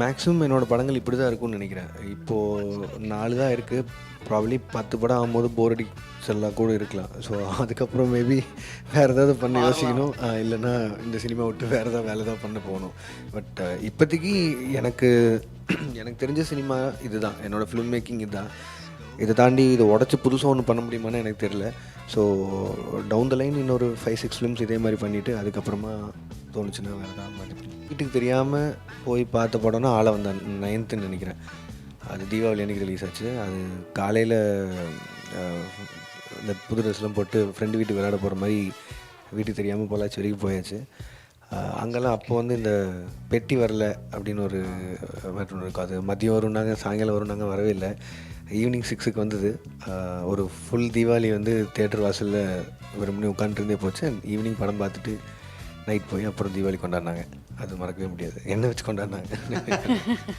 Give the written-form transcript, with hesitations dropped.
Maximum என்னோடய படங்கள் இப்படி தான் இருக்கும்னு நினைக்கிறேன். இப்போது 4 தான் இருக்குது. ப்ராபப்ளி 10 படம் ஆகும்போது போர் அடிச்செல்லாம் கூட இருக்கலாம். ஸோ அதுக்கப்புறம் மேபி வேறு ஏதாவது பண்ண யோசிக்கணும். இல்லைன்னா இந்த சினிமா விட்டு வேறு ஏதாவது வேலை தான் பண்ண போகணும். பட் இப்போதைக்கு எனக்கு எனக்கு தெரிஞ்ச சினிமா இதுதான். என்னோடய ஃபிலிம் மேக்கிங் இதுதான். இதை தாண்டி இதை உடச்சி புதுசாக ஒன்று பண்ண முடியுமான்னு எனக்கு தெரியல. ஸோ டவுன் த லைன் இன்னொரு 5-6 ஃபிலிம்ஸ் இதே மாதிரி பண்ணிவிட்டு அதுக்கப்புறமா தோணுச்சுன்னா வேறு ஏதாவது மாதிரி வீட்டுக்கு தெரியாமல் போய் பார்த்த படம்னா ஆளை வந்தான் 9th நினைக்கிறேன். அது தீபாவளி அன்றைக்கி ரிலீஸ் ஆச்சு. அது காலையில் இந்த புது ட்ரெஸ்லாம் போட்டு ஃப்ரெண்டு வீட்டுக்கு விளையாட போகிற மாதிரி வீட்டுக்கு தெரியாமல் பொள்ளாச்சி வரைக்கும் போயாச்சு. அங்கெல்லாம் அப்போ வந்து இந்த பெட்டி வரல அப்படின்னு ஒரு மேட்ரு இருக்கும். அது மதியம் வரும்னாங்க, சாயங்காலம் வரும்னாங்க, வரவே இல்லை. ஈவினிங் 6க்கு வந்தது. ஒரு ஃபுல் தீபாவளி வந்து தேட்டர் வாசலில் வெறுமனே உட்காந்துருந்தே போச்சு. ஈவினிங் படம் பார்த்துட்டு நைட் போய் அப்புறம் தீபாவளி கொண்டாடினாங்க. அது மறக்கவே முடியாது. என்ன வச்சு கொண்டாடினாங்க.